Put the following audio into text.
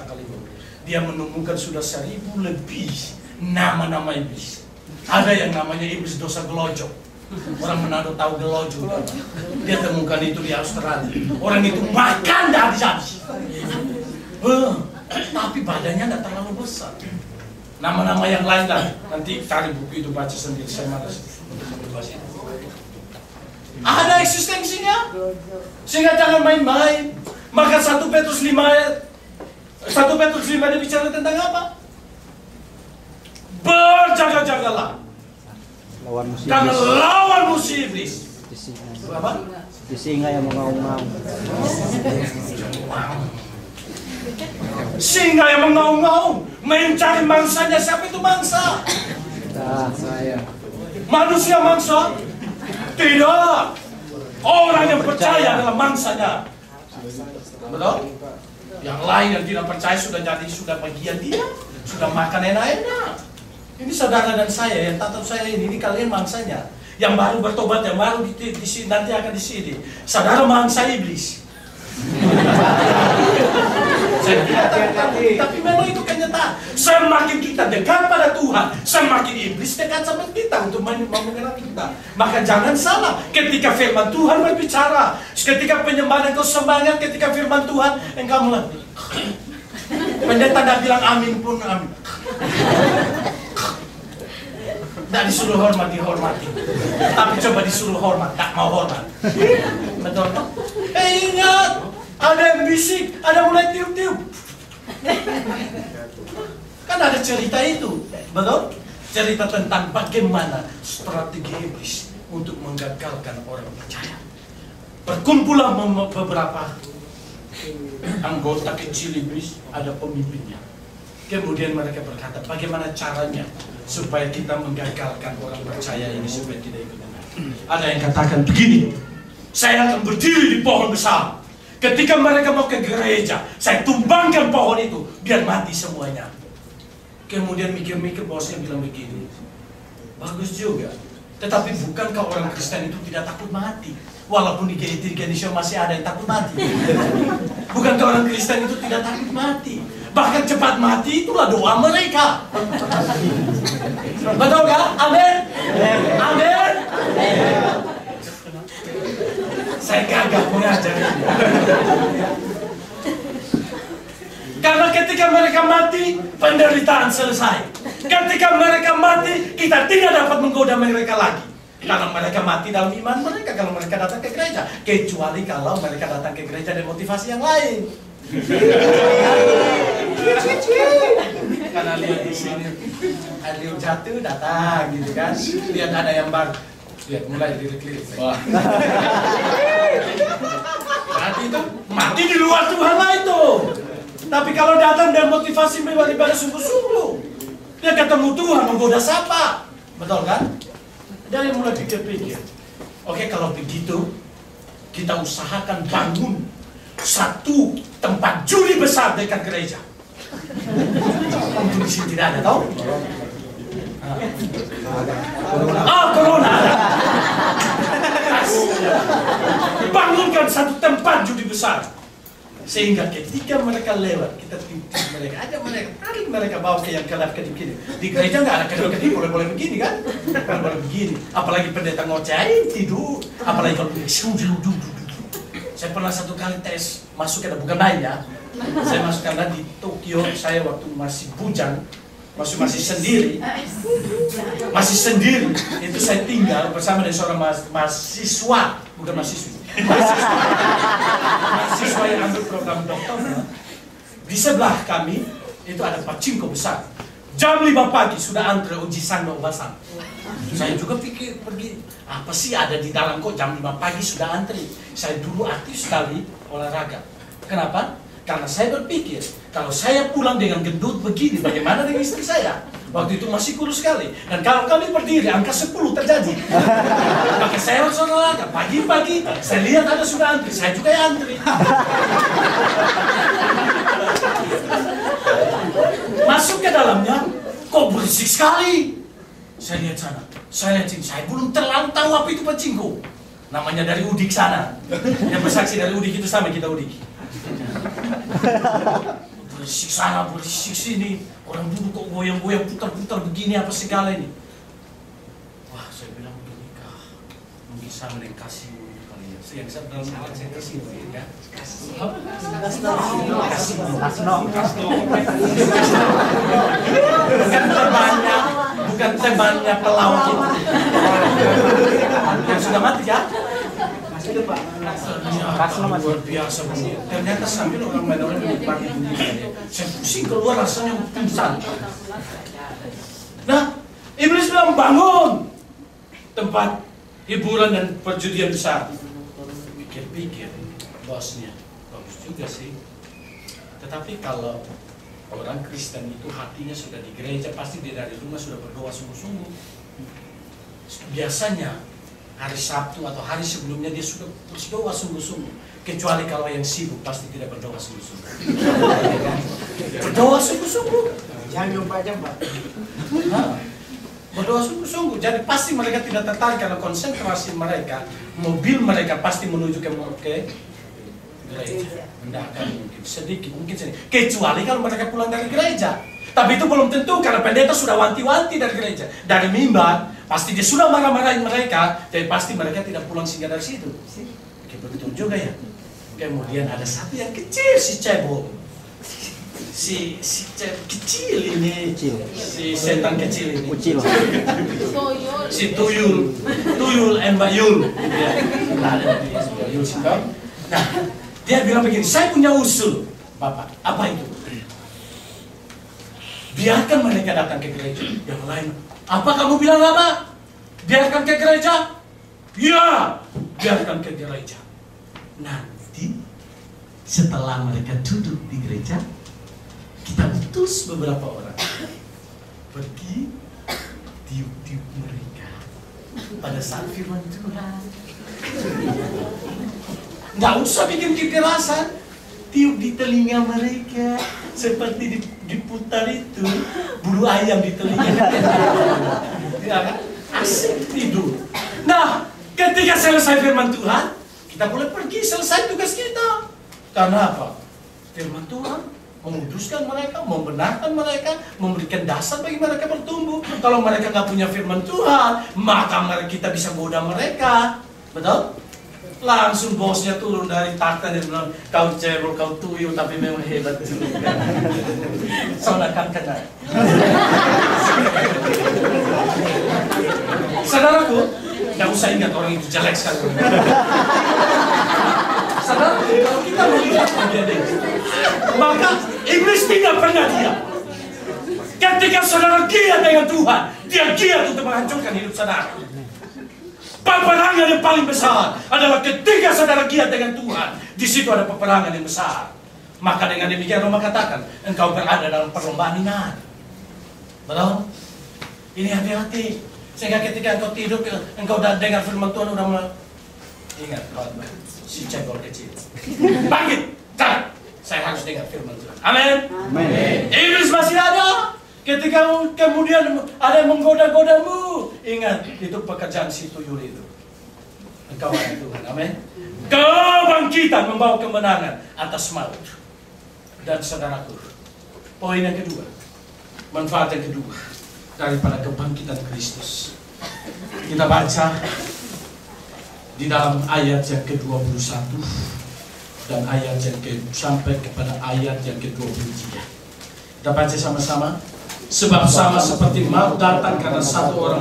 sekalipun. Dia menemukan sudah 1000 lebih nama-nama iblis. Ada yang namanya iblis dosa gelojo. Orang Manado tahu gelojo. Dia temukan itu di Australia. Orang itu makan dah habis-habis. Tapi badannya tidak terlalu besar. Nama-nama yang lain lah. Nanti cari buku itu baca sendiri. Saya malas untuk membahas itu. Ada eksistensinya. Sehingga jangan main-main. Maka 1 Petrus 5 dia bicara tentang apa? Berjaga-jagalah. Karena lawan musuh iblis. Apa? Singa yang mengaum-ngaum. Singa yang mengaum-ngaum mencari mangsanya. Siapa itu mangsa? Saya. Manusia mangsa? Tidak. Orang yang percaya adalah mangsanya. Betul? Yang lain yang tidak percaya sudah bagian dia, sudah makan enak-enak. Ini saudara dan saya yang tatap saya ini kalian mangsanya. Yang baru bertobat, yang baru di sini nanti akan di sini. Saudara mangsa iblis. Tapi memang itu kenyataan. Semakin kita dekat pada Tuhan, semakin iblis dekat sama kita untuk mengenal kita. Maka jangan salah ketika firman Tuhan berbicara, ketika penyembahan engkau semangat, ketika firman Tuhan engkau mulai. Pendeta tidak bilang amin pun amin. Tidak disuruh hormat, dihormati. Tapi coba disuruh hormat, tak mau hormat. Betul tak? Ingat, ada yang bisik, ada mulai tiup-tiup. Kan ada cerita itu, betul? Cerita tentang bagaimana strategi iblis untuk menggagalkan orang percaya. Berkumpullah beberapa anggota kecil iblis, ada pemimpinnya. Kemudian mereka berkata, bagaimana caranya supaya kita menggagalkan orang percaya ini supaya tidak ikut dengar. Ada yang katakan begini, saya akan berdiri di pohon besar. Ketika mereka mau ke gereja, saya tumbangkan pohon itu biar mati semuanya. Kemudian mikir-mikir bosnya bilang begini, bagus juga. Tetapi bukankah orang Kristen itu tidak takut mati? Walaupun di Indonesia masih ada yang takut mati. Bukankah orang Kristen itu tidak takut mati? Bahkan cepat mati itulah doa mereka. Betul gak? Amin? Amin? Saya gagah mengajar ini. Karena ketika mereka mati, penderitaan selesai. Ketika mereka mati, kita tidak dapat menggoda mereka lagi. Karena mereka mati dalam iman mereka, kalau mereka datang ke gereja. Kecuali kalau mereka datang ke gereja dengan motivasi yang lain. Karena lihat di sini ada yang jatuh datang gitu kan, lihat ada yang baru, lihat mulai lirik-lirik. Berarti itu mati di luar Tuhan lah itu. Tapi kalau datang dan motivasi beribadah sungguh-sungguh, dia ketemu Tuhan menggoda siapa, betul kan? Dari mulai pikir-pikir, oke kalau begitu kita usahakan bangun satu tempat judi besar dekat gereja. Untuk di sini tidak ada, tahu? Corona. Bangunkan satu tempat judi besar, sehingga ketika mereka lewat, kita tiup mereka, aja mereka tarik mereka bawa ke yang kedap-kedip gini. Di gereja nggak ada kedap-kedip, boleh begini kan? Boleh begini. Apalagi pendeta ngocain tidur, apalagi kalau duduk. Saya pernah satu kali tes masuk, ada bukan main ya. Saya masuk karena di Tokyo, saya waktu masih bujang, masih sendiri. Itu saya tinggal bersama dengan seorang mahasiswa, bukan mahasiswi. Mahasiswa yang ambil program doktor. Di sebelah kami itu ada pachinko besar. Jam 5 pagi sudah antre uji sando basang. Saya juga pikir pergi, apa sih ada di dalam kok jam 5 pagi sudah antri. Saya dulu aktif sekali olahraga. Kenapa? Karena saya berpikir, kalau saya pulang dengan gendut begini, bagaimana dengan istri saya? Waktu itu masih kurus sekali. Dan kalau kami berdiri, angka 10 terjadi. Maka saya harus olahraga. Pagi-pagi, saya lihat ada sudah antri. Saya juga yang antri. Masuk ke dalamnya, kok berisik sekali. Saya lihat sana, saya lihat sini. Saya belum terlalu tahu apa itu pachinko. Namanya dari Udik sana. Yang bersaksi dari Udik itu sama kita Udik. berisik sana, berisik sini. Orang duduk kok goyang-goyang, putar-putar begini apa segala ini. Wah, saya bilang menikah. Mungkin sama dengan kasih kali ya. Yang saya dalam hal saya kasih ya. Bukan temannya pelaut itu. Yang sudah mati ya? Luar biasa begini. Ternyata sambil orang main-main menikmati dunia. Saya pusing keluar rasanya pingsan. Nah, iblis bilang bangun tempat hiburan dan perjudian besar. Pikir-pikir, bosnya bagus juga sih. Tetapi kalau orang Kristen itu hatinya sudah di gereja, pasti dia dari rumah sudah berdoa sungguh-sungguh. Biasanya hari Sabtu atau hari sebelumnya dia sudah berdoa sungguh-sungguh. Kecuali kalau yang sibuk pasti tidak berdoa sungguh-sungguh. Berdoa sungguh-sungguh. Jangan lupa aja, Pak. Berdoa sungguh-sungguh. Jadi pasti mereka tidak tertarik karena konsentrasi mereka, mobil mereka pasti menuju ke gereja. Tidak akan mungkin sedikit. Kecuali kalau mereka pulang dari gereja. Tapi itu belum tentu karena pendeta sudah wanti-wanti dari gereja, dari mimbar. Pasti dia sudah marah-marahin mereka, tapi pasti mereka tidak pulang singgah dari situ. Oke, betul juga ya. Kemudian ada satu yang kecil, si cebol. Si kecil ini, si setan kecil ini. Si tuyul embayul. Nah, dia bilang begini, saya punya usul, Bapak. Apa itu? Biarkan mereka datang ke gereja. Yang lain, apa kamu bilang apa? Biarkan ke gereja? Ya, biarkan ke gereja. Nanti setelah mereka duduk di gereja, kita utus beberapa orang pergi tiup-tiup mereka pada saat firman Tuhan. Nggak usah bikin kekerasan, tiup di telinga mereka seperti diputar itu bulu ayam di telinga. Ya kan? Asik tidur. Nah, ketika selesai firman Tuhan, kita boleh pergi selesai tugas kita. Karena apa? Firman Tuhan menguduskan mereka, membenarkan mereka, memberikan dasar bagi mereka bertumbuh. Kalau mereka nggak punya firman Tuhan, maka kita bisa goda mereka. Betul? Langsung bosnya turun dari takhta dan bilang, kau cebol, kau tuyul, tapi memang hebat juga. Soalnya kan kena. Saudaraku, nggak usah ingat orang itu jelek sekali. Saudara, kalau kita melihat kejadian ini, maka iblis tidak pernah diam. Ketika saudara giat dengan Tuhan, dia giat untuk menghancurkan hidup saudara. Peperangan yang paling besar adalah ketika saudara giat dengan Tuhan. Di situ ada peperangan yang besar. Maka dengan demikian Roma katakan, engkau berada dalam perlombaan iman. Betul? Ini hati-hati. Sehingga ketika engkau tidur, engkau dengar firman Tuhan udah mulai. Ingat, si cebol kecil. Bangkit, jangan. Saya harus dengar firman Tuhan. Amin. Iblis masih ada. Ketika kemudian ada yang menggoda-godamu, ingat, itu pekerjaan si tuyul itu. Engkau ada Tuhan, amin. Kebangkitan membawa kemenangan atas maut. Dan saudaraku, poin yang kedua, manfaat yang kedua daripada kebangkitan Kristus. Kita baca di dalam ayat yang ke-21 dan ayat yang sampai kepada ayat yang ke-23. Kita baca sama-sama. Sebab sama seperti maut datang karena satu orang